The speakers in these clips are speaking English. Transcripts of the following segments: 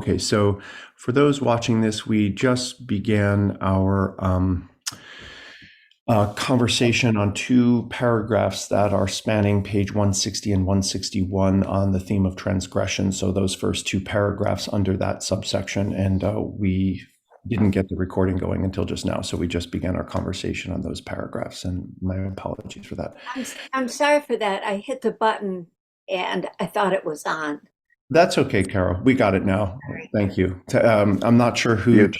Okay, so for those watching this, we just began our conversation on two paragraphs that are spanning page 160 and 161 on the theme of transgression. So those first two paragraphs under that subsection, and we didn't get the recording going until just now. So we just began our conversation on those paragraphs, and my apologies for that. I'm sorry for that. I hit the button and I thought it was on. That's okay, Carol. We got it now. Sorry. Thank you. I'm not sure who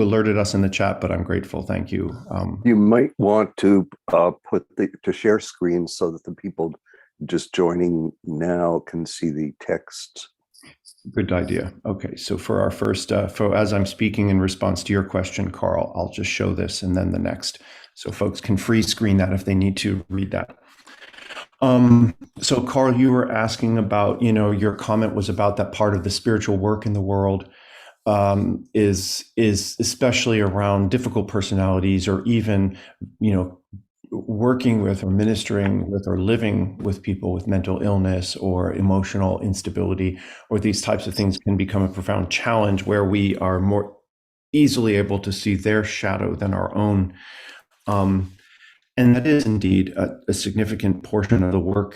alerted us in the chat, but I'm grateful. Thank you. You might want to to share screen so that the people just joining now can see the text. Good idea. Okay, so for our first, as I'm speaking in response to your question, Carl, I'll just show this and then the next, so folks can freeze screen that if they need to read that. So Carl, you were asking about, your comment was about that part of the spiritual work in the world is especially around difficult personalities, or even, working with or ministering with or living with people with mental illness or emotional instability, or these types of things can become a profound challenge where we are more easily able to see their shadow than our own. And that is indeed a significant portion of the work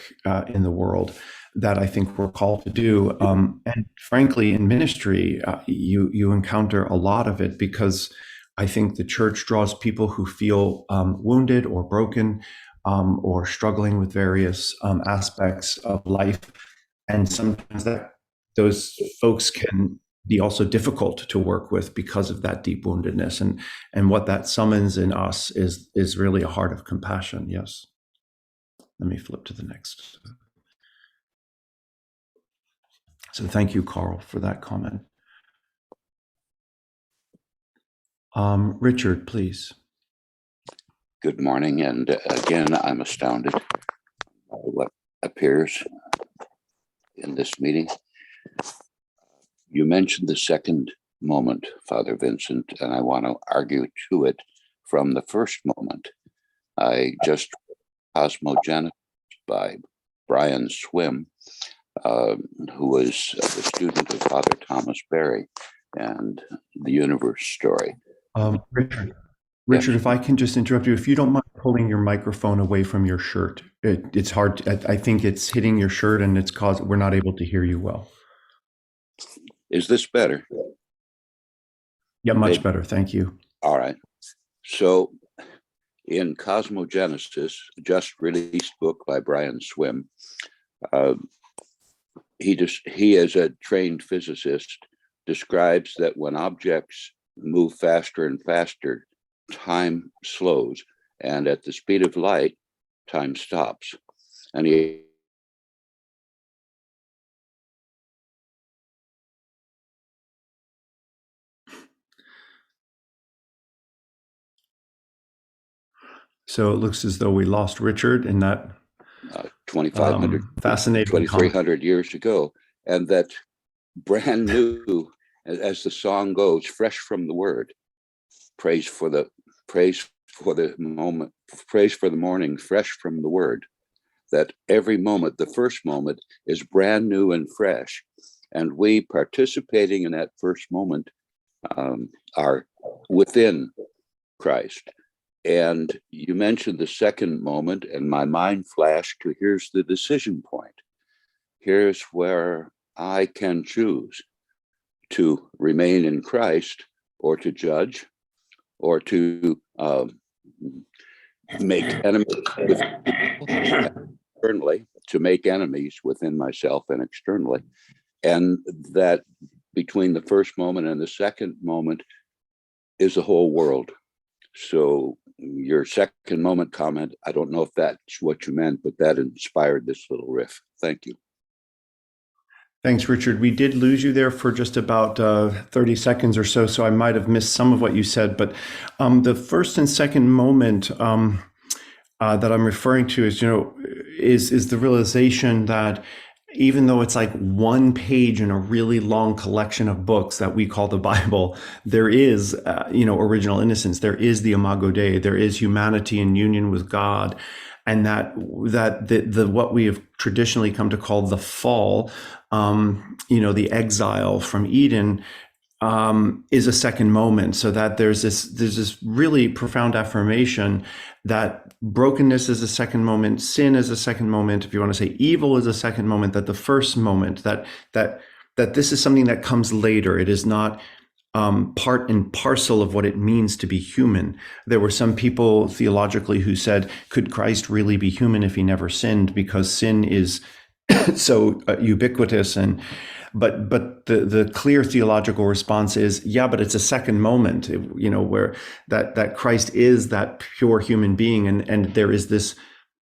in the world that I think we're called to do. And frankly, in ministry, you encounter a lot of it, because I think the church draws people who feel wounded or broken or struggling with various aspects of life. And sometimes those folks can be also difficult to work with because of that deep woundedness. And what that summons in us is really a heart of compassion. Yes. Let me flip to the next. So thank you, Carl, for that comment. Richard, please. Good morning, and again, I'm astounded by what appears in this meeting. You mentioned the second moment, Father Vincent, and I want to argue to it from the first moment. I just Cosmogenesis by Brian Swim, who was the student of Father Thomas Berry, and the universe story. Richard, Yes. if I can just interrupt you, if you don't mind pulling your microphone away from your shirt. It's hard. I think it's hitting your shirt, and we're not able to hear you well. Is this better? Yeah, much better. Thank you. All right. So in Cosmogenesis, just released book by Brian Swim, he as a trained physicist describes that when objects move faster and faster, time slows, and at the speed of light, time stops. And So it looks as though we lost Richard in that 2,500, fascinating 2,300 years ago, and that brand new, as the song goes, fresh from the word. Praise for the moment, praise for the morning, fresh from the word. That every moment, the first moment, is brand new and fresh, and we participating in that first moment are within Christ. And you mentioned the second moment, and my mind flashed to here's the decision point. Here's where I can choose to remain in Christ, or to judge, or to make enemies externally, to make enemies within myself and externally. And that between the first moment and the second moment is the whole world. So your second moment comment, I don't know if that's what you meant, but that inspired this little riff. Thank you. Thanks, Richard. We did lose you there for just about 30 seconds or so, so I might have missed some of what you said. But the first and second moment that I'm referring to is the realization that even though it's like one page in a really long collection of books that we call the Bible, there is, original innocence. There is the Imago Dei. There is humanity in union with God. And that the what we have traditionally come to call the fall the exile from Eden, is a second moment. So that there's this really profound affirmation that brokenness is a second moment, sin is a second moment, if you want to say evil is a second moment, that the first moment, that this is something that comes later. It is not part and parcel of what it means to be human. There were some people theologically who said, could Christ really be human if he never sinned? Because sin is so ubiquitous. But the clear theological response is, yeah, but it's a second moment, where that Christ is that pure human being, and there is this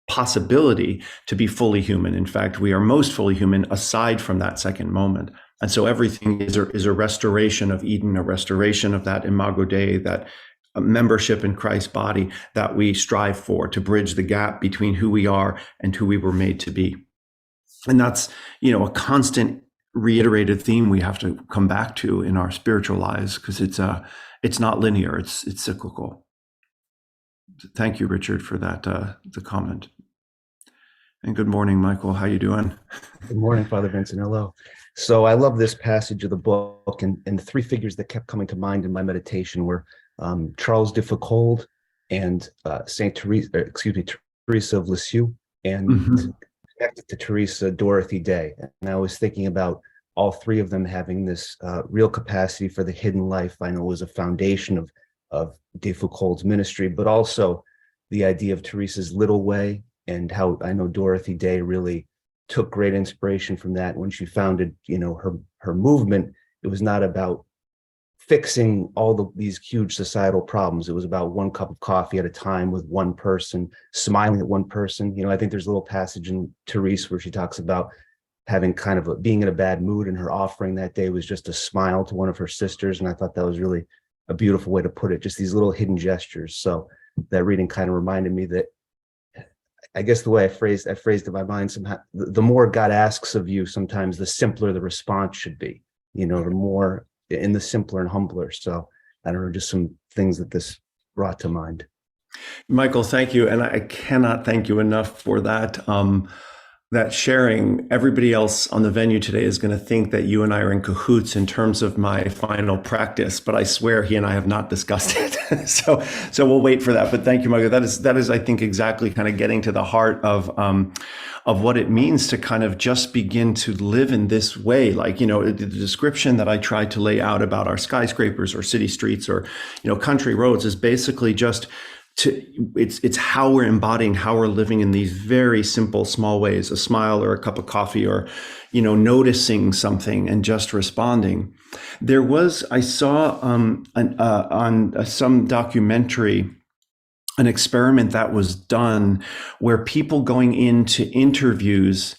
possibility to be fully human. In fact, we are most fully human aside from that second moment. And so everything is a restoration of Eden, a restoration of that imago Dei, that membership in Christ's body that we strive for, to bridge the gap between who we are and who we were made to be. And that's, a constant reiterated theme we have to come back to in our spiritual lives, because it's not linear, it's cyclical. Thank you, Richard, for that the comment. And good morning, Michael. How you doing? Good morning, Father Vincent. Hello. So I love this passage of the book, and the three figures that kept coming to mind in my meditation were Charles de Foucauld and Teresa of Lisieux, and connected to Teresa, Dorothy Day. And I was thinking about all three of them having this real capacity for the hidden life. I know was a foundation of de Foucault's ministry, but also the idea of Teresa's little way, and how I know Dorothy Day really took great inspiration from that. When she founded, her movement, it was not about fixing all these huge societal problems. It was about one cup of coffee at a time with one person, smiling at one person. I think there's a little passage in Teresa where she talks about having kind of being in a bad mood, and her offering that day was just a smile to one of her sisters. And I thought that was really a beautiful way to put it, just these little hidden gestures. So that reading kind of reminded me that, I guess the way I phrased it in my mind, somehow, the more God asks of you, sometimes the simpler the response should be, the more in the simpler and humbler. So I don't know, just some things that this brought to mind. Michael, thank you. And I cannot thank you enough for that. That sharing. Everybody else on the venue today is going to think that you and I are in cahoots in terms of my final practice, but I swear he and I have not discussed it. So we'll wait for that. But thank you, Michael. That is, I think, exactly kind of getting to the heart of what it means to kind of just begin to live in this way. Like, the description that I tried to lay out about our skyscrapers or city streets or, country roads is basically just it's how we're embodying, how we're living in these very simple, small ways, a smile or a cup of coffee, or, noticing something and just responding. I saw on some documentary, an experiment that was done where people going into interviews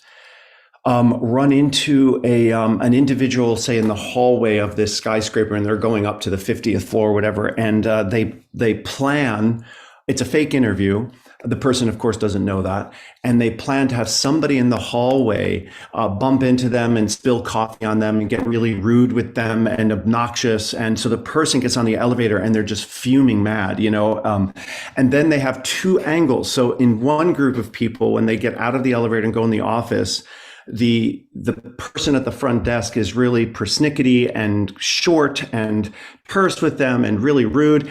run into an individual, say in the hallway of this skyscraper, and they're going up to the 50th floor or whatever, and they plan. It's a fake interview. The person, of course, doesn't know that. And they plan to have somebody in the hallway bump into them and spill coffee on them and get really rude with them and obnoxious. And so the person gets on the elevator and they're just fuming mad, and then they have two angles. So in one group of people, when they get out of the elevator and go in the office, the person at the front desk is really persnickety and short and terse with them and really rude.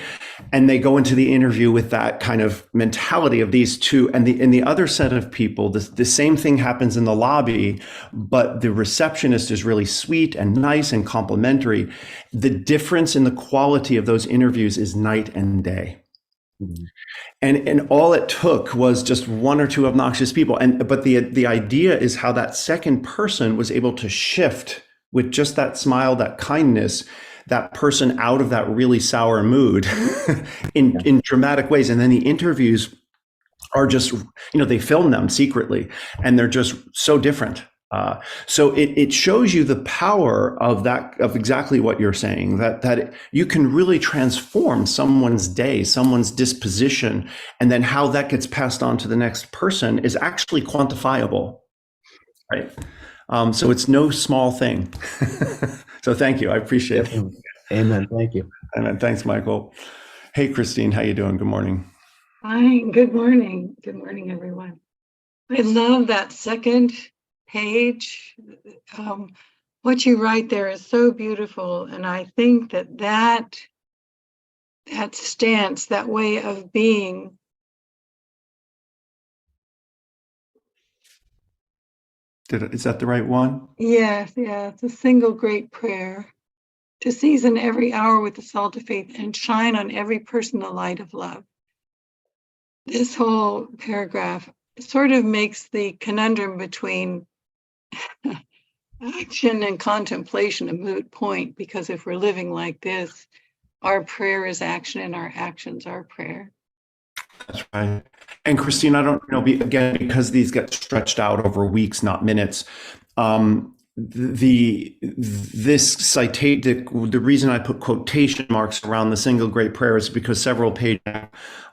And they go into the interview with that kind of mentality of these two. And in the other set of people, the same thing happens in the lobby, but the receptionist is really sweet and nice and complimentary. The difference in the quality of those interviews is night and day. Mm-hmm. And all it took was just one or two obnoxious people. But the idea is how that second person was able to shift with just that smile, that kindness, that person out of that really sour mood in dramatic ways. And then the interviews are just, they film them secretly, and they're just so different. So it shows you the power of exactly what you're saying, that you can really transform someone's day, someone's disposition, and then how that gets passed on to the next person is actually quantifiable, right? So it's no small thing. So thank you. I appreciate it. Amen. Thank you. Amen. Thanks, Michael. Hey, Christine, how you doing? Good morning. Fine. Good morning. Good morning, everyone. I love that second page. What you write there is so beautiful, and I think that stance, that way of being, Is that the right one? yeah, it's a single great prayer. To season every hour with the salt of faith and shine on every person the light of love. This whole paragraph sort of makes the conundrum between action and contemplation a moot point, because if we're living like this, our prayer is action and our actions are prayer. That's right. And Christine, I don't know, again, because these get stretched out over weeks, not minutes. The reason I put quotation marks around the single great prayer is because several pages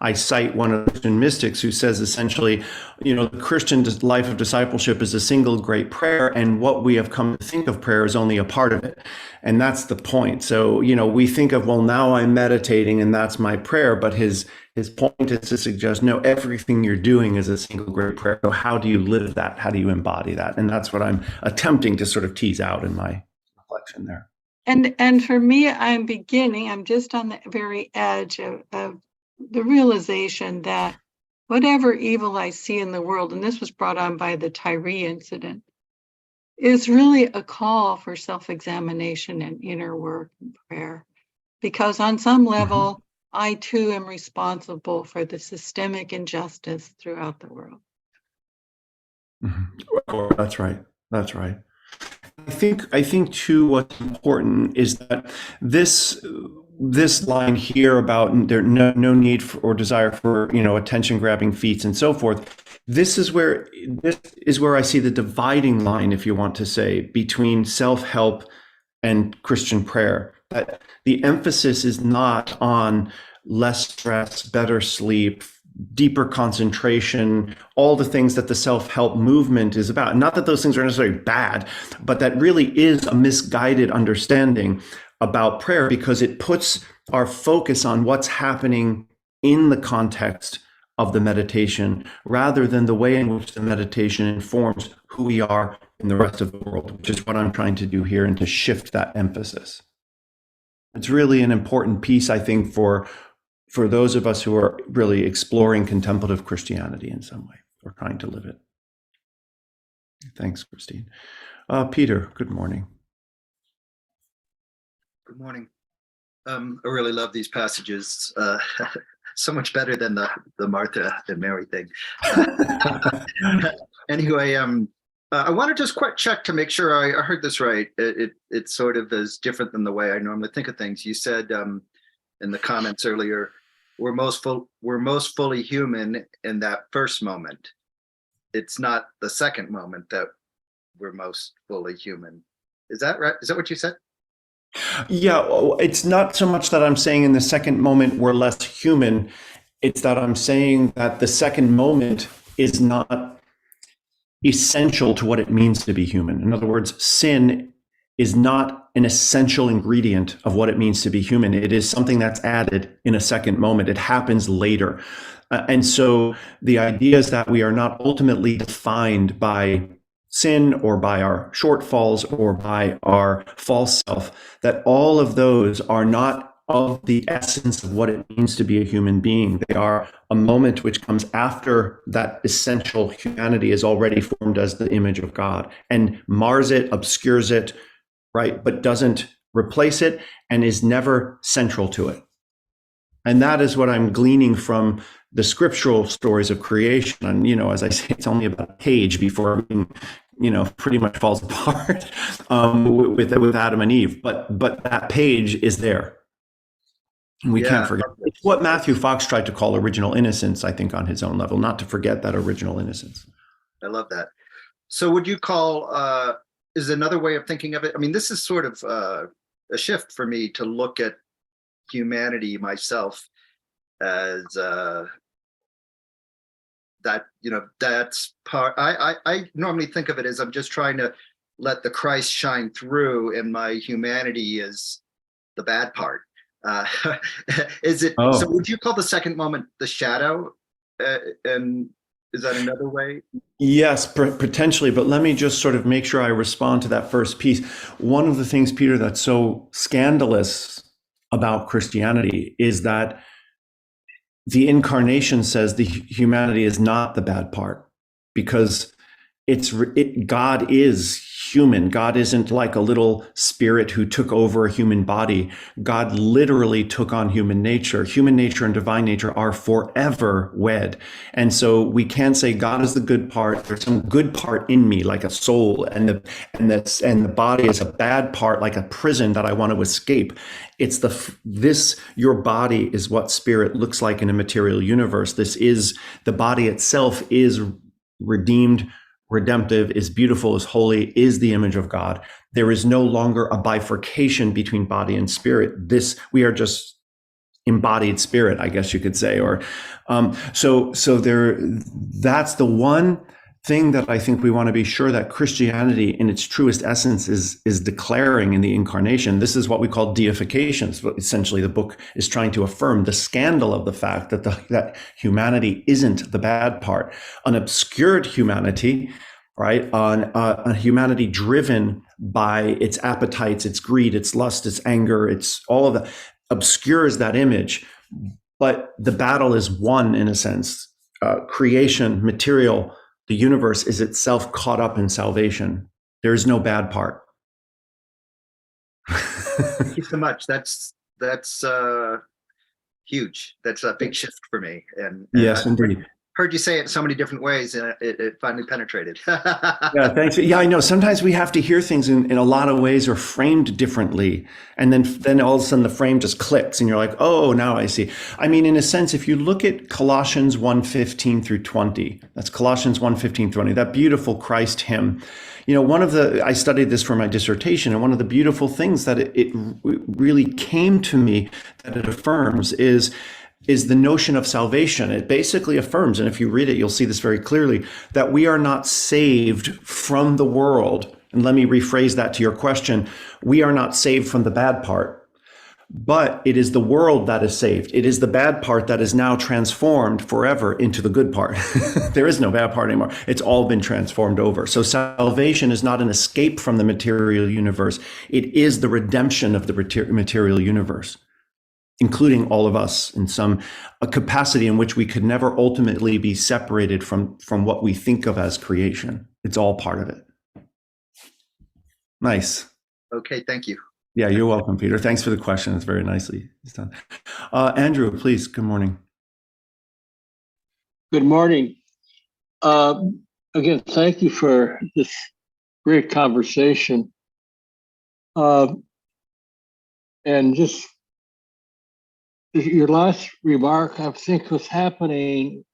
I cite one of the Christian mystics who says essentially, the Christian life of discipleship is a single great prayer, and what we have come to think of prayer is only a part of it. And that's the point. So, we think of, well, now I'm meditating and that's my prayer, but his point is to suggest, no, everything you're doing is a single great prayer. So how do you live that? How do you embody that? And that's what I'm attempting to sort of tease out in my reflection there. And for me, I'm just on the very edge of the realization that whatever evil I see in the world, and this was brought on by the Tyree incident, is really a call for self-examination and inner work and prayer. Because on some level, I too am responsible for the systemic injustice throughout the world. Oh, that's right. That's right. I think too, what's important is that this line here about there no need for, or desire for, attention grabbing feats and so forth. This is where I see the dividing line, if you want to say, between self-help and Christian prayer. That the emphasis is not on less stress, better sleep, deeper concentration, all the things that the self-help movement is about. Not that those things are necessarily bad, but that really is a misguided understanding about prayer, because it puts our focus on what's happening in the context of the meditation, rather than the way in which the meditation informs who we are in the rest of the world, which is what I'm trying to do here, and to shift that emphasis. It's really an important piece, I think, for those of us who are really exploring contemplative Christianity in some way, or trying to live it. Thanks, Christine. Peter, good morning. Good morning. I really love these passages. So much better than the Martha and Mary thing. Anyway, I want to just check to make sure I heard this right. It sort of is different than the way I normally think of things. You said in the comments earlier, we're most fully human in that first moment. It's not the second moment that we're most fully human. Is that right? Is that what you said? Yeah, it's not so much that I'm saying in the second moment we're less human. It's that I'm saying that the second moment is not essential to what it means to be human. In other words, sin is not an essential ingredient of what it means to be human. It is something that's added in a second moment. It happens later. And so the idea is that we are not ultimately defined by sin or by our shortfalls or by our false self, that all of those are not of the essence of what it means to be a human being. They are a moment which comes after that essential humanity is already formed as the image of God, and mars it, obscures it, right, but doesn't replace it and is never central to it. And that is what I'm gleaning from the scriptural stories of creation. And, as I say, it's only about a page before everything, pretty much falls apart with Adam and Eve. But that page is there. And we can't forget. It's what Matthew Fox tried to call original innocence, I think, on his own level, not to forget that original innocence. I love that. So would you call, is another way of thinking of it? I mean, this is sort of a shift for me to look at humanity myself as that, that's part. I normally think of it as I'm just trying to let the Christ shine through, and my humanity is the bad part. Is it? So would you call the second moment the shadow? And Is that another way? Yes, potentially, but let me just sort of make sure I respond to that first piece. One of the things, Peter, that's so scandalous about Christianity is that the incarnation says the humanity is not the bad part, because God is human. God isn't like a little spirit who took over a human body. God literally took on human nature. Human nature and divine nature are forever wed. And so we can't say God is the good part. There's some good part in me, like a soul, and the body is a bad part, like a prison that I want to escape. It's your body is what spirit looks like in a material universe. The body itself is redeemed, redemptive, is beautiful, is holy, is the image of God. There is no longer a bifurcation between body and spirit. We are just embodied spirit, I guess you could say. Or that's the one thing that I think we want to be sure that Christianity in its truest essence is declaring in the incarnation. This is what we call deification. So essentially, the book is trying to affirm the scandal of the fact that humanity isn't the bad part, an obscured humanity, right? On a humanity driven by its appetites, its greed, its lust, its anger, its all of that obscures that image. But the battle is won in a sense. Creation, material, the universe is itself caught up in salvation. There is no bad part. Thank you so much. That's huge. That's a big shift for me. And Yes, indeed. heard you say it so many different ways, and it finally penetrated. Yeah, thanks. Yeah, I know. Sometimes we have to hear things in a lot of ways or framed differently. And then all of a sudden the frame just clicks and you're like, oh, now I see. I mean, in a sense, if you look at Colossians 1:15 through 20, that's Colossians 1:15 20, that beautiful Christ hymn. I studied this for my dissertation, and one of the beautiful things that it really came to me that it affirms is the notion of salvation. It basically affirms, and if you read it, you'll see this very clearly, that we are not saved from the world. And let me rephrase that to your question. We are not saved from the bad part, but it is the world that is saved. It is the bad part that is now transformed forever into the good part. There is no bad part anymore. It's all been transformed over. So salvation is not an escape from the material universe. It is the redemption of the material universe, including all of us in a capacity in which we could never ultimately be separated from what we think of as creation. It's all part of it. Nice. Okay, thank you. Yeah, you're welcome, Peter. Thanks for the question. It's very nicely done. Andrew, please. Good morning. Good morning. Again, thank you for this great conversation. And just your last remark, I think what's happening,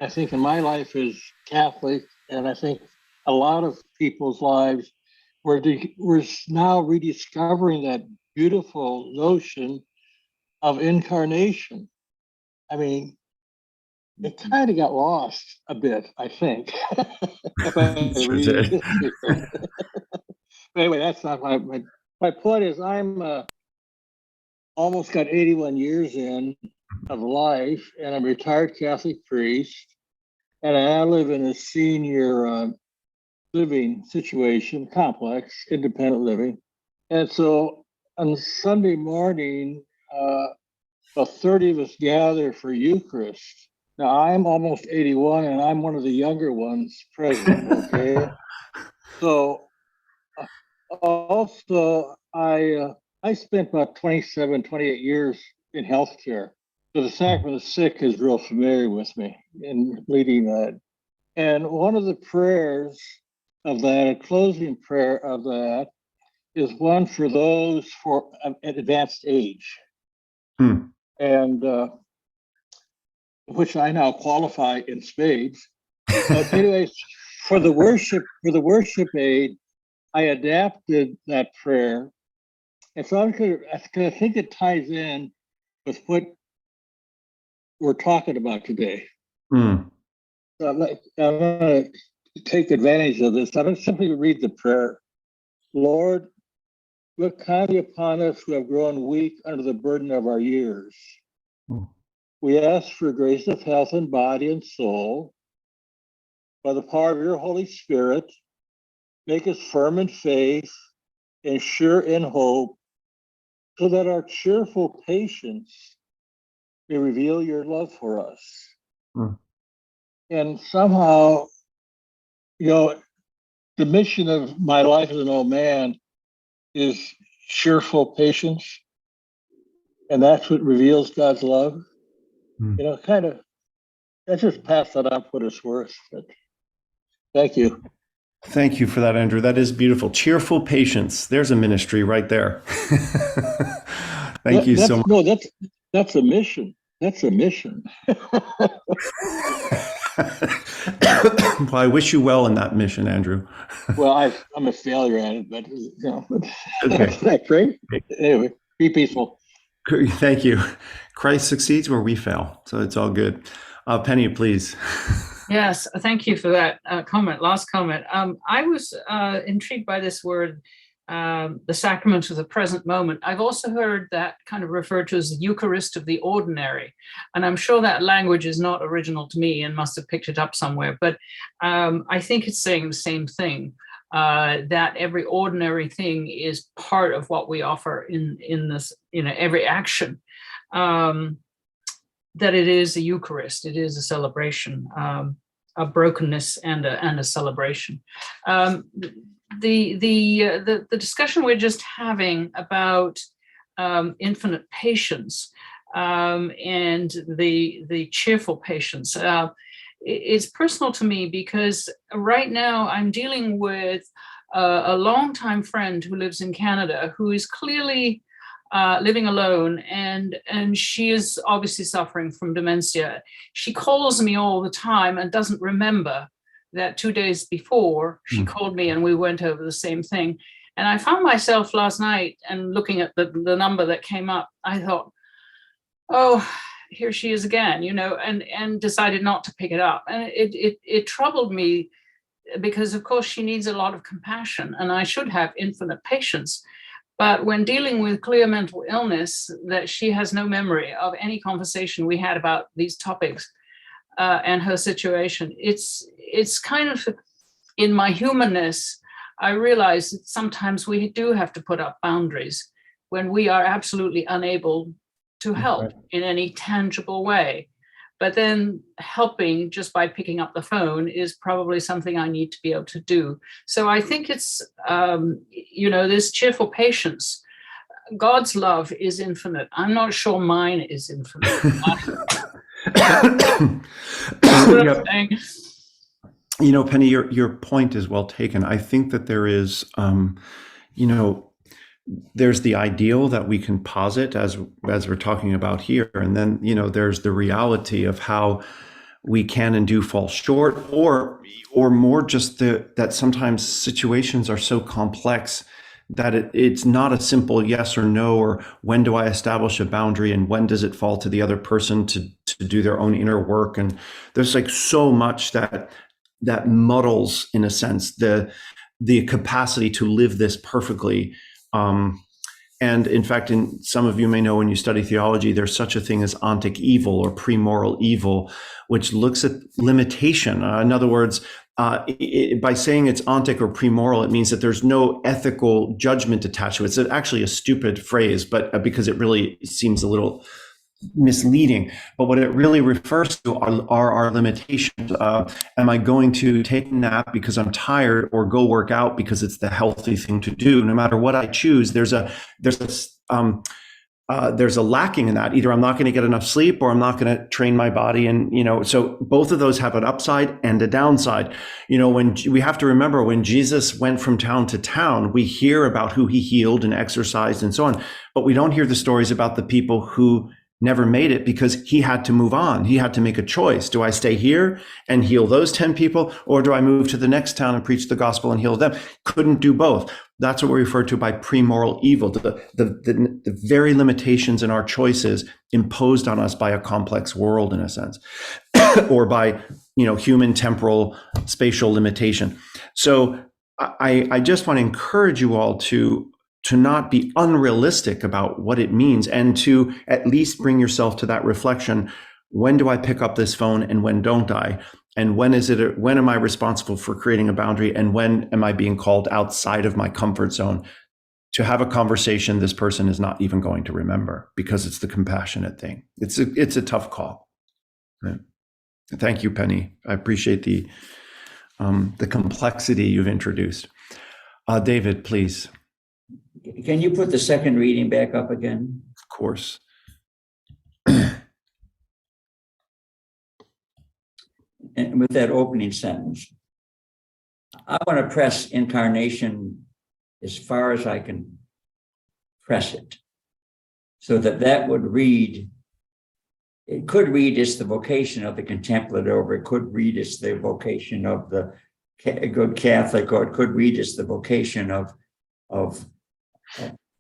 I think in my life as Catholic, and I think a lot of people's lives, we're now rediscovering that beautiful notion of incarnation. I mean, it kind of got lost a bit, I think. If I read history. Anyway, that's not my point is I'm almost got 81 years in of life, and I'm a retired Catholic priest, and I live in a senior living situation, complex, independent living. And so on Sunday morning, about 30 of us gather for Eucharist. Now, I'm almost 81, and I'm one of the younger ones present, okay? So also, I spent about 27, 28 years in healthcare. So the Sacrament of the Sick is real familiar with me in leading that. And one of the prayers of that, a closing prayer of that, is one for those for at advanced age. And which I now qualify in spades. But anyways, for the worship aid, I adapted that prayer. And so I think it ties in with what we're talking about today. So I'm going to take advantage of this. I'm going to simply read the prayer. Lord, look kindly upon us who have grown weak under the burden of our years. We ask for grace of health in body and soul, by the power of your Holy Spirit, make us firm in faith and sure in hope, so that our cheerful patience may reveal your love for us. Mm. And somehow, the mission of my life as an old man is cheerful patience. And that's what reveals God's love. Mm. Kind of, let's just pass that on for what it's worth. But thank you. Thank you for that, Andrew. That is beautiful. Cheerful patience. There's a ministry right there. Thank you so much. No, that's a mission. That's a mission. Well, I wish you well in that mission, Andrew. Well, I'm a failure at it, but Okay. that's right. Anyway, be peaceful. Thank you. Christ succeeds where we fail, so it's all good. Penny, please. Yes, thank you for that last comment. I was intrigued by this word, the sacrament of the present moment. I've also heard that kind of referred to as the Eucharist of the ordinary. And I'm sure that language is not original to me and must have picked it up somewhere. But I think it's saying the same thing, that every ordinary thing is part of what we offer in this, every action. That it is a Eucharist, it is a celebration, a brokenness and a celebration. The discussion we're just having about infinite patience and the cheerful patience is personal to me, because right now I'm dealing with a longtime friend who lives in Canada, who is clearly living alone, and she is obviously suffering from dementia. She calls me all the time and doesn't remember that 2 days before she called me and we went over the same thing. And I found myself last night, and looking at the number that came up, I thought, oh, here she is again, and decided not to pick it up. And it troubled me, because of course she needs a lot of compassion, and I should have infinite patience. But when dealing with clear mental illness, that she has no memory of any conversation we had about these topics and her situation, it's kind of, in my humanness, I realize that sometimes we do have to put up boundaries when we are absolutely unable to help in any tangible way. But then helping just by picking up the phone is probably something I need to be able to do. So I think it's, this cheerful patience. God's love is infinite. I'm not sure mine is infinite. Penny, your point is well taken. I think that there is, there's the ideal that we can posit as we're talking about here, and then there's the reality of how we can and do fall short, or more just that sometimes situations are so complex that it's not a simple yes or no, or when do I establish a boundary and when does it fall to the other person to do their own inner work. And there's like so much that muddles, in a sense, the capacity to live this perfectly. And in fact, some of you may know, when you study theology, there's such a thing as ontic evil or premoral evil, which looks at limitation. In other words, by saying it's ontic or premoral, it means that there's no ethical judgment attached to it. It's actually a stupid phrase, but because it really seems a little misleading. But what it really refers to are our limitations. Am I going to take a nap because I'm tired, or go work out because it's the healthy thing to do? No matter what I choose, there's a lacking in that. Either I'm not going to get enough sleep, or I'm not going to train my body. And, so both of those have an upside and a downside. When we have to remember, when Jesus went from town to town, we hear about who he healed and exorcised and so on, but we don't hear the stories about the people who never made it, because he had to move on. He had to make a choice. Do I stay here and heal those 10 people, or do I move to the next town and preach the gospel and heal them? Couldn't do both. That's what we refer to by premoral evil, the very limitations in our choices imposed on us by a complex world, in a sense, or by, human temporal spatial limitation. So I just want to encourage you all to not be unrealistic about what it means, and to at least bring yourself to that reflection. When do I pick up this phone and when don't I? And when am I responsible for creating a boundary? And when am I being called outside of my comfort zone to have a conversation this person is not even going to remember because it's the compassionate thing? It's a tough call. Right? Thank you, Penny. I appreciate the complexity you've introduced. David, please. Can you put the second reading back up again? Of course. And with that opening sentence, I want to press incarnation as far as I can press it, so that would read, it could read as the vocation of the contemplative, or it could read as the vocation of the good Catholic, or it could read as the vocation of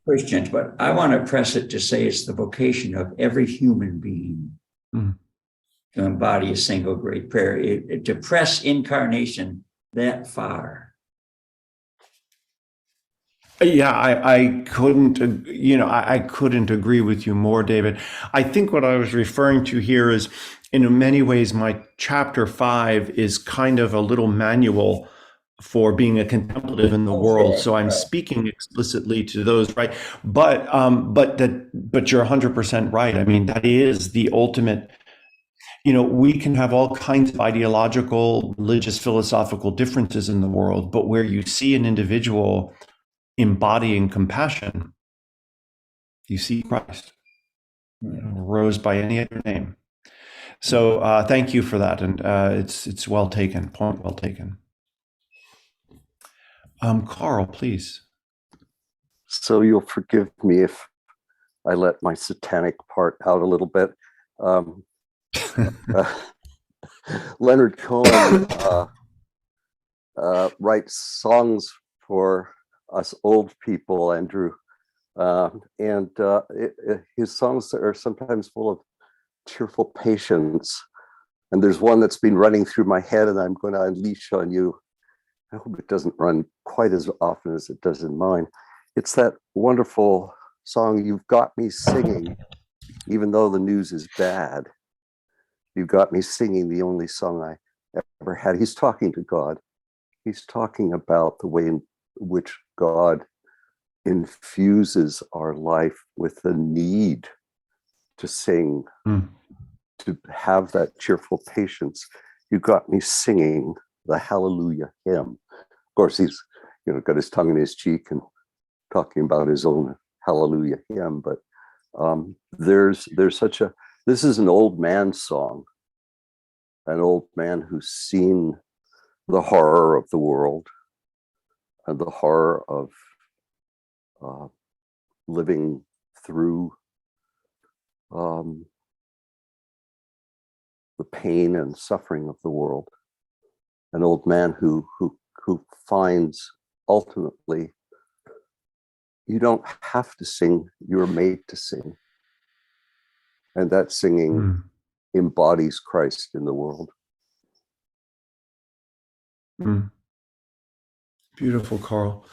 Christians. But I want to press it to say it's the vocation of every human being. Mm. To embody a single great prayer, to press incarnation that far. Yeah, I couldn't, I couldn't agree with you more, David. I think what I was referring to here is, in many ways, my chapter 5 is kind of a little manual for being a contemplative in the world. So I'm speaking explicitly to those, right? But you're 100% right. I mean, that is the ultimate. We can have all kinds of ideological, religious, philosophical differences in the world, but where you see an individual embodying compassion, you see Christ, rose by any other name. So thank you for that, and it's well taken. Point well taken. Carl, please. So you'll forgive me if I let my satanic part out a little bit. Leonard Cohen writes songs for us old people, Andrew, and his songs are sometimes full of cheerful patience. And there's one that's been running through my head, and I'm going to unleash on you. I hope it doesn't run quite as often as it does in mine. It's that wonderful song, "You've Got Me Singing, Even Though the News is Bad. You've got me singing the only song I ever had." He's talking to God. He's talking about the way in which God infuses our life with the need to sing, to have that cheerful patience. You got me singing the hallelujah hymn. Of course, he's got his tongue in his cheek and talking about his own hallelujah hymn. But there's such a, this is an old man's song, an old man who's seen the horror of the world and the horror of living through the pain and suffering of the world. An old man who finds ultimately you don't have to sing, you're made to sing. And that singing embodies Christ in the world. Beautiful, Carl.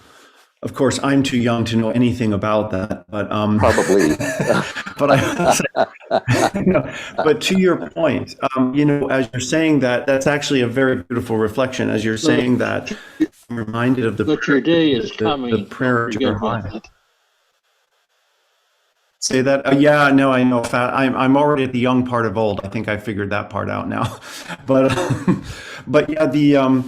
Of course, I'm too young to know anything about that, but probably. But to your point, as you're saying that, that's actually a very beautiful reflection. As you're saying that, I'm reminded of your day is coming. The prayer of Jeremiah. Say that? Yeah, no, I know. I'm already at the young part of old. I think I figured that part out now. But yeah,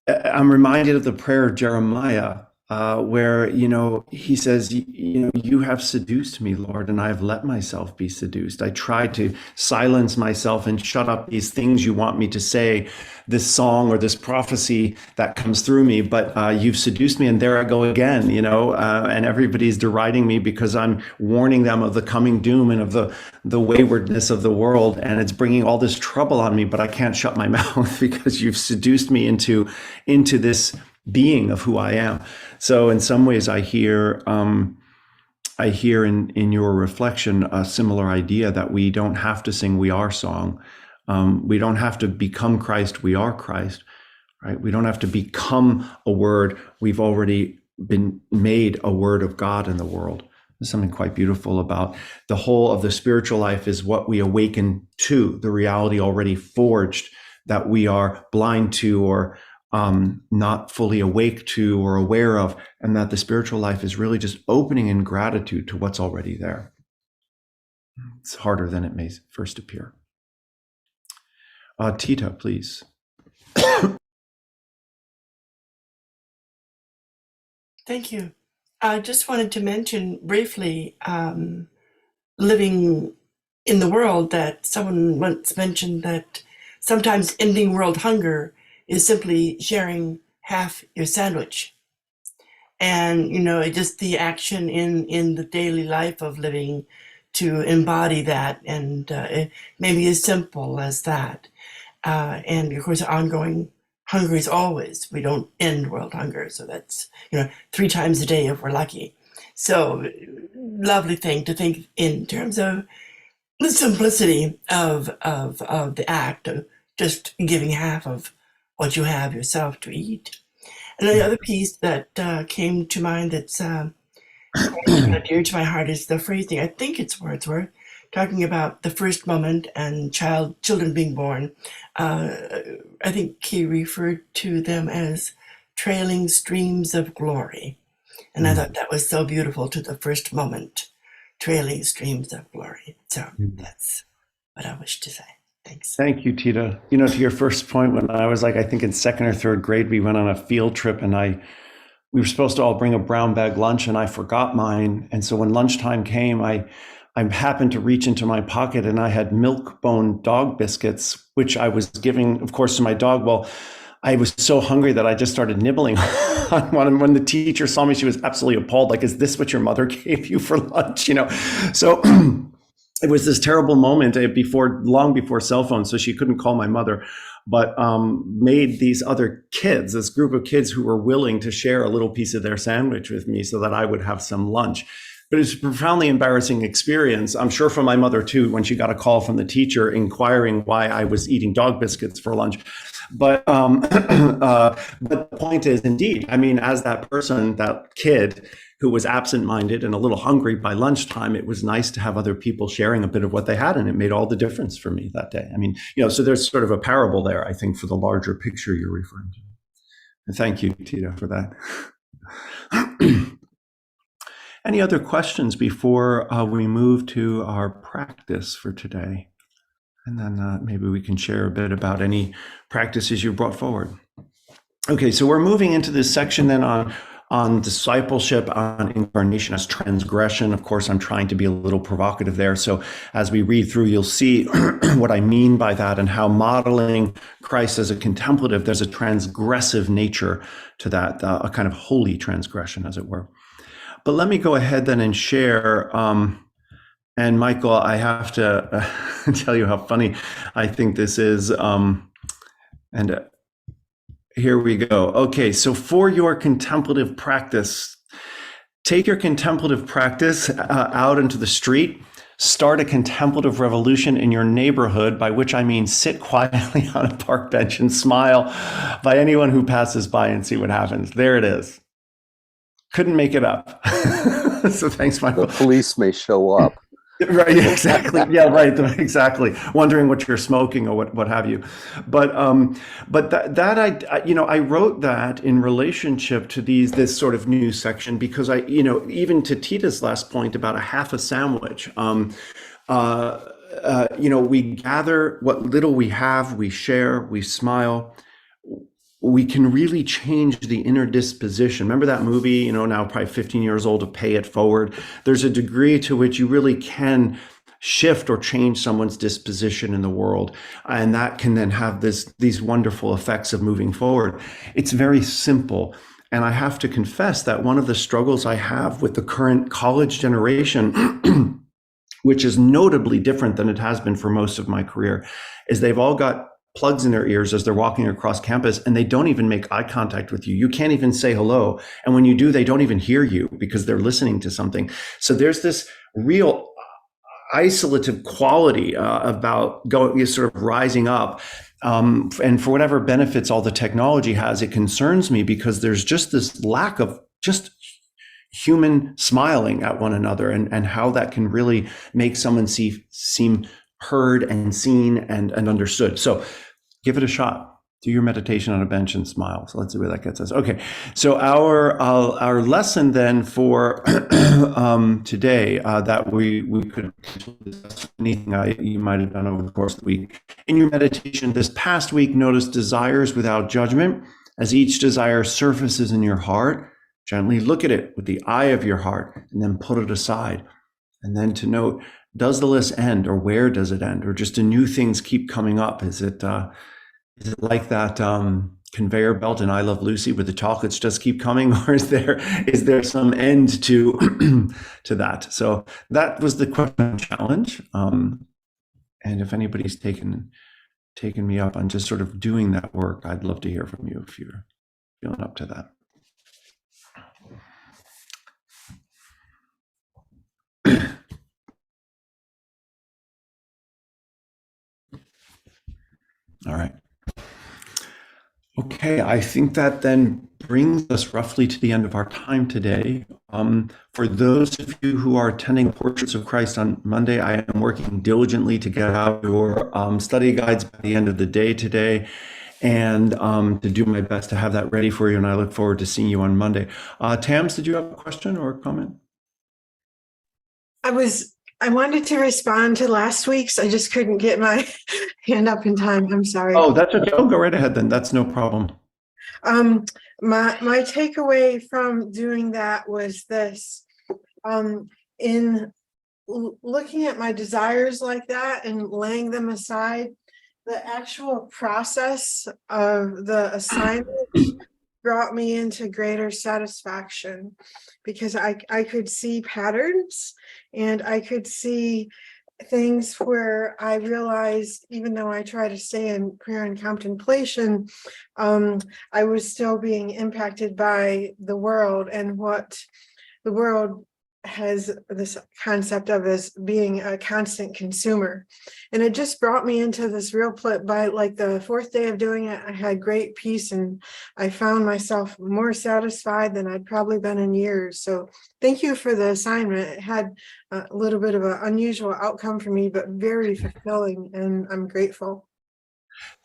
I'm reminded of the prayer of Jeremiah, where he says, you have seduced me, Lord, and I have let myself be seduced. I tried to silence myself and shut up these things you want me to say, this song or this prophecy that comes through me, but you've seduced me, and there I go again, and everybody's deriding me because I'm warning them of the coming doom and of the waywardness of the world, and it's bringing all this trouble on me, but I can't shut my mouth because you've seduced me into this being of who I am. So in some ways I hear in your reflection a similar idea that we don't have to sing "We Are" song. We don't have to become Christ, we are Christ, right? We don't have to become a word. We've already been made a word of God in the world. something quite beautiful about the whole of the spiritual life is what we awaken to, the reality already forged that we are blind to or not fully awake to or aware of, and that the spiritual life is really just opening in gratitude to what's already there. It's harder than it may first appear. Tita, please. Thank you. I just wanted to mention briefly living in the world, that someone once mentioned that sometimes ending world hunger is simply sharing half your sandwich. And, just the action in the daily life of living to embody that, and it may be as simple as that. And of course, ongoing hunger is always, we don't end world hunger. So that's, 3 times a day if we're lucky. So lovely thing to think in terms of the simplicity of the act of just giving half of what you have yourself to eat. And the other piece that came to mind that's dear to my heart is the phrasing. I think it's Wordsworth talking about the first moment and children being born. I think he referred to them as trailing streams of glory. And I thought that was so beautiful, to the first moment, trailing streams of glory. So that's what I wish to say. Thanks. Thank you, Tita. To your first point, when I was I think in 2nd or 3rd grade, we went on a field trip and we were supposed to all bring a brown bag lunch and I forgot mine. And so when lunchtime came, I happened to reach into my pocket and I had milk bone dog biscuits, which I was giving, of course, to my dog. Well, I was so hungry that I just started nibbling on one. And when the teacher saw me, she was absolutely appalled. Like, is this what your mother gave you for lunch? So it was this terrible moment long before cell phones. So she couldn't call my mother, but made these other kids, this group of kids who were willing to share a little piece of their sandwich with me so that I would have some lunch. But it's a profoundly embarrassing experience, I'm sure, for my mother too, when she got a call from the teacher inquiring why I was eating dog biscuits for lunch. But the point is, indeed, as that person, that kid who was absent-minded and a little hungry by lunchtime, it was nice to have other people sharing a bit of what they had, and it made all the difference for me that day. So there's sort of a parable there, I think, for the larger picture you're referring to. And thank you, Tita, for that. Any other questions before we move to our practice for today? And then maybe we can share a bit about any practices you brought forward. Okay, so we're moving into this section then on discipleship, on incarnation as transgression. Of course, I'm trying to be a little provocative there. So as we read through, you'll see what I mean by that, and how modeling Christ as a contemplative, there's a transgressive nature to that, a kind of holy transgression, as it were. But let me go ahead then and share. And Michael, I have to tell you how funny I think this is. Here we go. Okay, so for your contemplative practice, take your contemplative practice out into the street. Start a contemplative revolution in your neighborhood, by which I mean sit quietly on a park bench and smile by anyone who passes by and see what happens. There it is. Couldn't make it up. So thanks, Michael. The police may show up. Right, exactly. Yeah, right, exactly. Wondering what you're smoking or what have you. But that I wrote that in relationship to this sort of new section, because even to Tita's last point about a half a sandwich, we gather what little we have, we share, we smile. We can really change the inner disposition. Remember that movie, now probably 15 years old, to Pay It Forward? There's a degree to which you really can shift or change someone's disposition in the world. And that can then have these wonderful effects of moving forward. It's very simple. And I have to confess that one of the struggles I have with the current college generation, which is notably different than it has been for most of my career, is they've all got plugs in their ears as they're walking across campus, and they don't even make eye contact with you. You can't even say hello. And when you do, they don't even hear you because they're listening to something. So there's this real isolative quality about sort of rising up. And for whatever benefits all the technology has, it concerns me because there's just this lack of just human smiling at one another, and how that can really make someone seem heard and seen and understood. So give it a shot. Do your meditation on a bench and smile. So let's see where that gets us. Okay, so our lesson then for today that we could discuss anything you might have done over the course of the week. In your meditation this past week, notice desires without judgment. As each desire surfaces in your heart, gently look at it with the eye of your heart and then put it aside. And then to note, does the list end, or where does it end? Or just do new things keep coming up? Is it like that conveyor belt in I Love Lucy where the chocolates just keep coming, or is there some end to to that? So that was the question challenge. And if anybody's taken me up on just sort of doing that work, I'd love to hear from you if you're feeling up to that. All right. Okay, I think that then brings us roughly to the end of our time today. For those of you who are attending Portraits of Christ on Monday, I am working diligently to get out your study guides by the end of the day today, and to do my best to have that ready for you, and I look forward to seeing you on Monday. Tams, did you have a question or a comment? I wanted to respond to last week's. I just couldn't get my hand up in time. I'm sorry. Oh, that's okay. Go right ahead then. That's no problem. My takeaway from doing that was this. In looking at my desires like that and laying them aside, the actual process of the assignment brought me into greater satisfaction, because I could see patterns, and I could see things where I realized, even though I try to stay in prayer and contemplation, I was still being impacted by the world, and what the world has this concept of as being a constant consumer. And it just brought me into this real by like the fourth day of doing it, I had great peace, and I found myself more satisfied than I'd probably been in years. So thank you for the assignment. It had a little bit of an unusual outcome for me, but very fulfilling, and I'm grateful.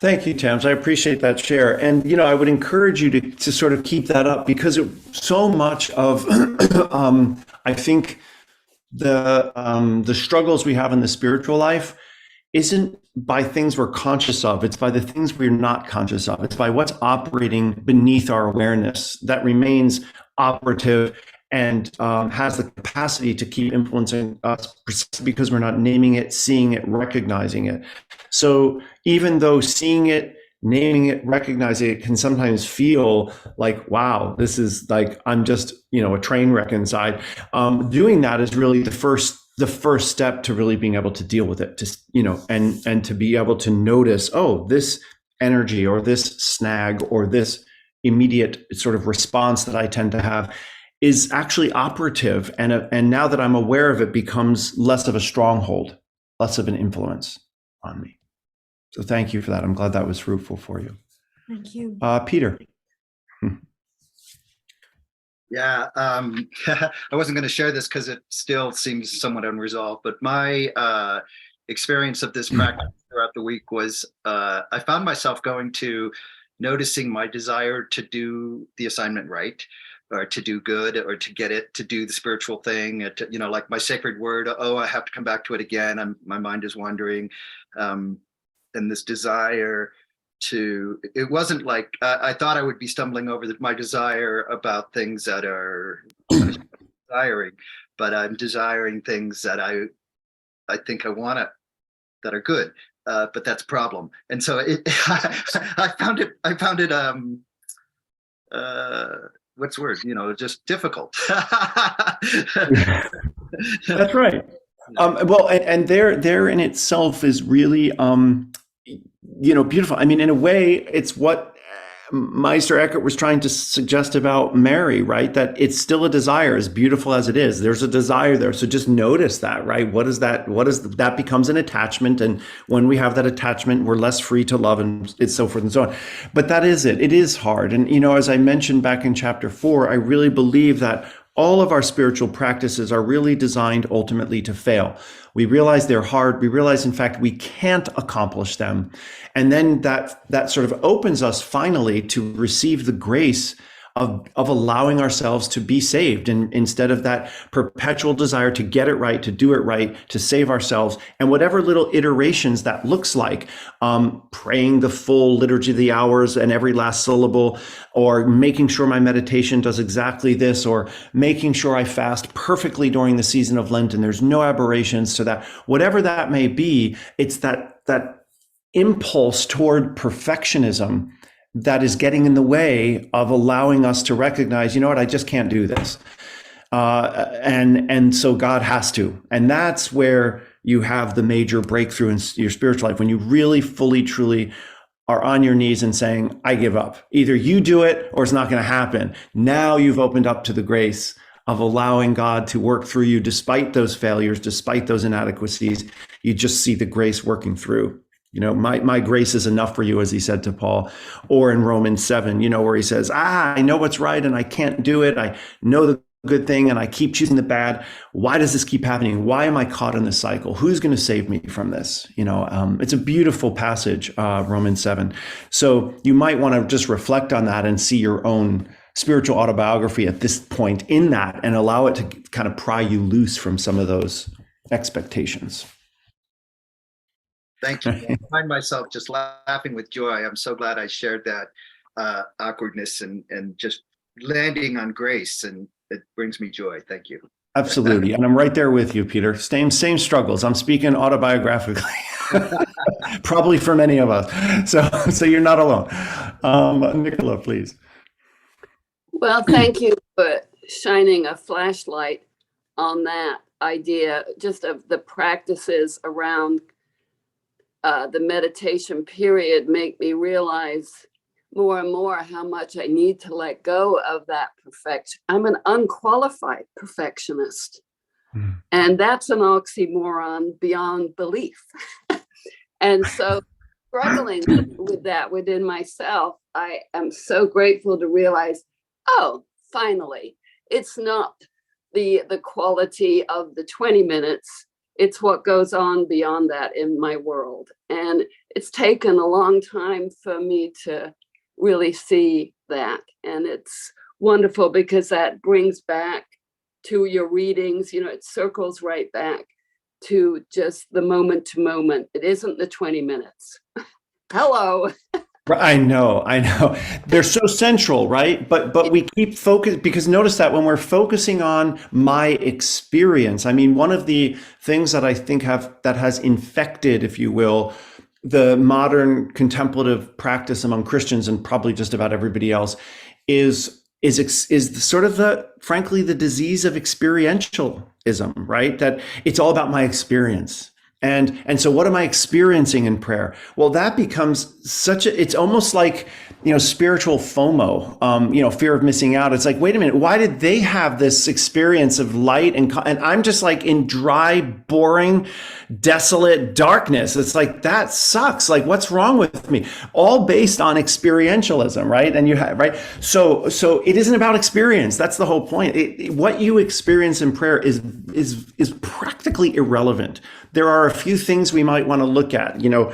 Thank you, Tams. I appreciate that share. And, I would encourage you to sort of keep that up, because so much of, I think, the struggles we have in the spiritual life isn't by things we're conscious of. It's by the things we're not conscious of. It's by what's operating beneath our awareness that remains operative and has the capacity to keep influencing us, because we're not naming it, seeing it, recognizing it. So even though seeing it, naming it, recognizing it can sometimes feel like, wow, this is like, I'm just, a train wreck inside. Doing that is really the first step to really being able to deal with it, and to be able to notice, oh, this energy or this snag or this immediate sort of response that I tend to have is actually operative, and now that I'm aware of it, becomes less of a stronghold, less of an influence on me. So thank you for that. I'm glad that was fruitful for you. Thank you. Peter. Yeah, I wasn't going to share this because it still seems somewhat unresolved, but my experience of this practice throughout the week was I found myself noticing my desire to do the assignment right, or to do good, or to get it, to do the spiritual thing, like my sacred word, oh, I have to come back to it again. My mind is wandering. And this desire it wasn't like, I thought I would be stumbling over my desire about things that are desiring, but I'm desiring things that I think I want to, that are good, but that's a problem. And so I found it, what's the word, just difficult. That's right. Well, and there in itself is really, beautiful. I mean, in a way, it's what Meister Eckhart was trying to suggest about Mary, right? That it's still a desire, as beautiful as it is. There's a desire there. So just notice that, right? That becomes an attachment. And when we have that attachment, we're less free to love, and it's so forth and so on. But that is it. It is hard. And, as I mentioned back in chapter 4, I really believe that all of our spiritual practices are really designed ultimately to fail. We realize they're hard. We realize, in fact, we can't accomplish them. And then that sort of opens us finally to receive the grace of allowing ourselves to be saved, and instead of that perpetual desire to get it right, to do it right, to save ourselves, and whatever little iterations that looks like, praying the full liturgy of the hours and every last syllable, or making sure my meditation does exactly this, or making sure I fast perfectly during the season of Lent and there's no aberrations to that, whatever that may be, it's that impulse toward perfectionism that is getting in the way of allowing us to recognize, you know what, I just can't do this. And so God has to. And that's where you have the major breakthrough in your spiritual life, when you really fully, truly are on your knees and saying, I give up. Either you do it or it's not going to happen. Now you've opened up to the grace of allowing God to work through you despite those failures, despite those inadequacies. You just see the grace working through. You know, my grace is enough for you, as he said to Paul, or in Romans 7, you know, where he says, I know what's right and I can't do it. I know the good thing and I keep choosing the bad. Why does this keep happening? Why am I caught in this cycle? Who's going to save me from this? You know, it's a beautiful passage, Romans 7. So you might want to just reflect on that and see your own spiritual autobiography at this point in that, and allow it to kind of pry you loose from some of those expectations. Thank you. I find myself just laughing with joy. I'm so glad I shared that awkwardness and just landing on grace, and it brings me joy. Thank you. Absolutely. And I'm right there with you, Peter. Same struggles. I'm speaking autobiographically, probably for many of us. So you're not alone. Nicola, please. Well, thank you for shining a flashlight on that idea, just of the practices around the meditation period. Make me realize more and more how much I need to let go of that perfection. I'm an unqualified perfectionist. And that's an oxymoron beyond belief. And so struggling with that within myself, I am so grateful to realize, oh, finally, it's not the quality of the 20 minutes. It's what goes on beyond that in my world. And it's taken a long time for me to really see that. And it's wonderful because that brings back to your readings, you know, it circles right back to just the moment to moment. It isn't the 20 minutes. Hello. I know. They're so central, right? But we keep focused, because notice that when we're focusing on my experience, I mean, one of the things that I think that has infected, if you will, the modern contemplative practice among Christians, and probably just about everybody else, is sort of frankly, the disease of experientialism, right? That it's all about my experience. And so what am I experiencing in prayer? Well, that becomes it's almost like, you know, spiritual FOMO, you know, fear of missing out. It's like, wait a minute, why did they have this experience of light and I'm just like in dry, boring, desolate darkness? It's like, that sucks. Like, what's wrong with me? All based on experientialism, right? And you have, right? So it isn't about experience. That's the whole point. What you experience in prayer is practically irrelevant. There are a few things we might want to look at, you know,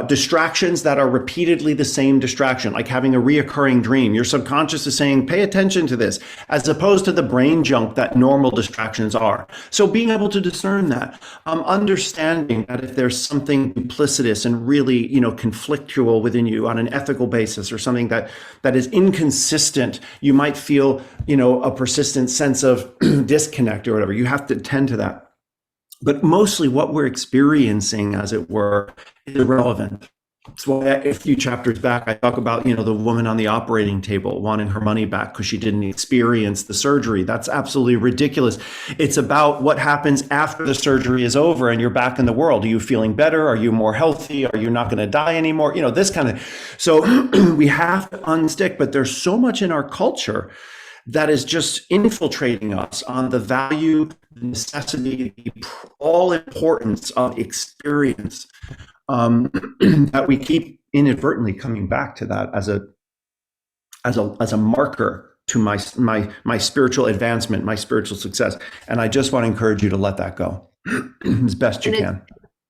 distractions that are repeatedly the same distraction, like having a reoccurring dream. Your subconscious is saying, pay attention to this, as opposed to the brain junk that normal distractions are. So being able to discern that, understanding that if there's something duplicitous and really, you know, conflictual within you on an ethical basis, or something that is inconsistent, you might feel, you know, a persistent sense of disconnect or whatever. You have to tend to that. But mostly what we're experiencing, as it were, is irrelevant. That's why a few chapters back, I talk about, you know, the woman on the operating table wanting her money back because she didn't experience the surgery. That's absolutely ridiculous. It's about what happens after the surgery is over and you're back in the world. Are you feeling better? Are you more healthy? Are you not going to die anymore? You know, this kind of, so we have to unstick, but there's so much in our culture that is just infiltrating us on the value, the necessity, the all importance of experience, that we keep inadvertently coming back to that as a marker to my spiritual advancement, my spiritual success. And I just want to encourage you to let that go as best you can.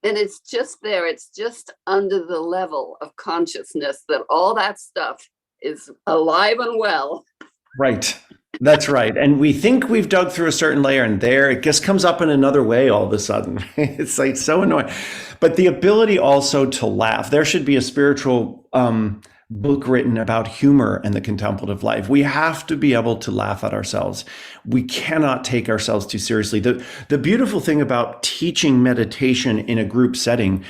And it's just there. It's just under the level of consciousness that all that stuff is alive and well. Right. That's right. And we think we've dug through a certain layer, and there it just comes up in another way all of a sudden. It's like so annoying. But the ability also to laugh. There should be a spiritual book written about humor and the contemplative life. We have to be able to laugh at ourselves. We cannot take ourselves too seriously. The beautiful thing about teaching meditation in a group setting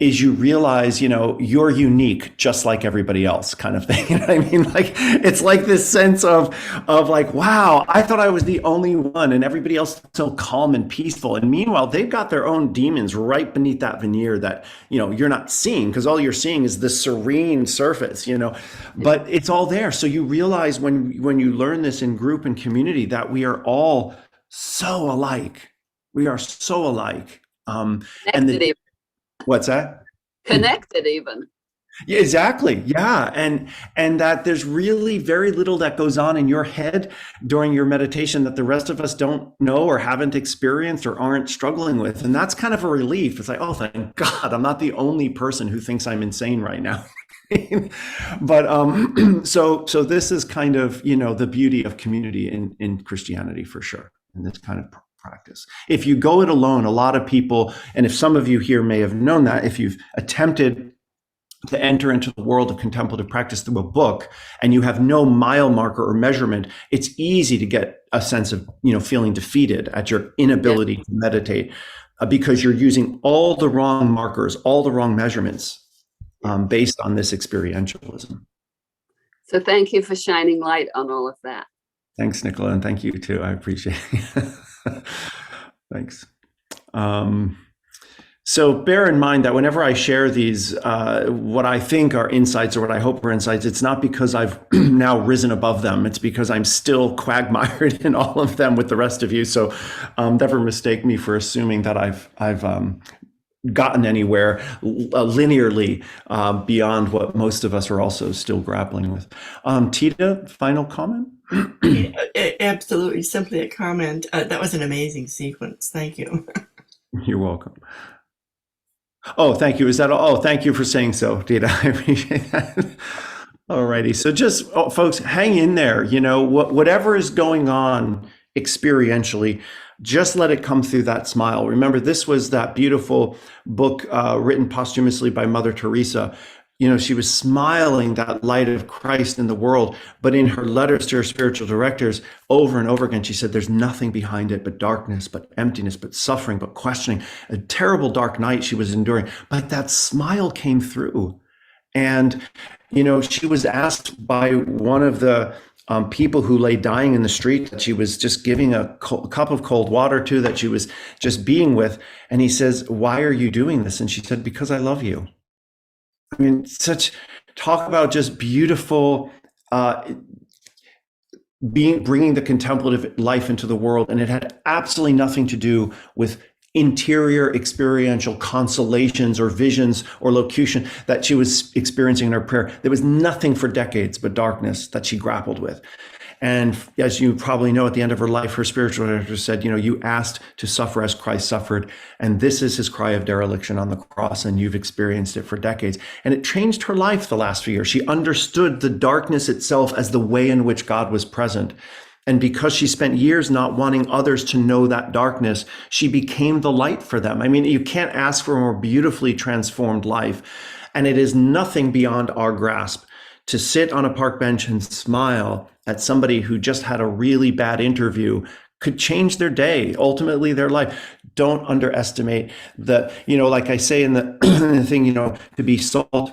is you realize, you're unique just like everybody else, kind of thing. You know what I mean? Like, it's like this sense of like, wow, I thought I was the only one and everybody else is so calm and peaceful. And meanwhile, they've got their own demons right beneath that veneer that, you're not seeing, because all you're seeing is the serene surface, but it's all there. So you realize when you learn this in group and community that we are all so alike. We are so alike. What's that? Connected even. Yeah, exactly. Yeah. And that there's really very little that goes on in your head during your meditation that the rest of us don't know or haven't experienced or aren't struggling with. And that's kind of a relief. It's like, oh, thank God, I'm not the only person who thinks I'm insane right now. But so this is kind of, the beauty of community in Christianity for sure. And this kind of practice. If you go it alone, a lot of people, and if some of you here may have known that, if you've attempted to enter into the world of contemplative practice through a book and you have no mile marker or measurement, it's easy to get a sense of, feeling defeated at your inability to meditate because you're using all the wrong markers, all the wrong measurements based on this experientialism. So thank you for shining light on all of that. Thanks, Nicola, and thank you too. I appreciate it. Thanks. So bear in mind that whenever I share these, what I think are insights or what I hope are insights, it's not because I've now risen above them. It's because I'm still quagmired in all of them with the rest of you. So never mistake me for assuming that I've gotten anywhere linearly beyond what most of us are also still grappling with. Tita, final comment? Absolutely, simply a comment. That was an amazing sequence. Thank you. You're welcome. Oh, thank you. Is that all? Oh, thank you for saying so, Tita. I appreciate that. All righty. So just, folks, hang in there. Whatever is going on experientially, just let it come through that smile. Remember, this was that beautiful book written posthumously by Mother Teresa. She was smiling that light of Christ in the world, but in her letters to her spiritual directors over and over again, she said, there's nothing behind it but darkness, but emptiness, but suffering, but questioning. A terrible dark night she was enduring, but that smile came through. And, she was asked by one of the people who lay dying in the street that she was just giving a cup of cold water to, that she was just being with. And he says, why are you doing this? And she said, because I love you. I mean, talk about just beautiful bringing the contemplative life into the world. And it had absolutely nothing to do with interior experiential consolations or visions or locution that she was experiencing in her prayer. There was nothing for decades but darkness that she grappled with. And as you probably know, at the end of her life, her spiritual director said, you asked to suffer as Christ suffered. And this is his cry of dereliction on the cross. And you've experienced it for decades. And it changed her life the last few years. She understood the darkness itself as the way in which God was present. And because she spent years not wanting others to know that darkness, she became the light for them. I mean, you can't ask for a more beautifully transformed life. And it is nothing beyond our grasp to sit on a park bench and smile at somebody who just had a really bad interview could change their day, ultimately their life. Don't underestimate the, like I say in the, the thing, to be salt.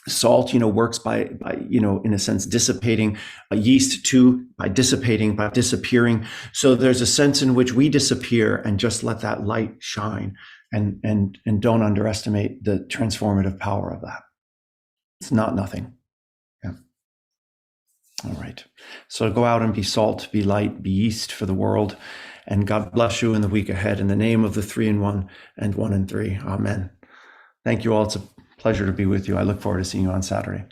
Salt, works by, in a sense, dissipating. Yeast too, by disappearing. So there's a sense in which we disappear and just let that light shine, and don't underestimate the transformative power of that. It's not nothing. Yeah. All right. So go out and be salt, be light, be yeast for the world. And God bless you in the week ahead. In the name of the 3 in 1 and 1 in 3. Amen. Thank you all. It's a pleasure to be with you. I look forward to seeing you on Saturday.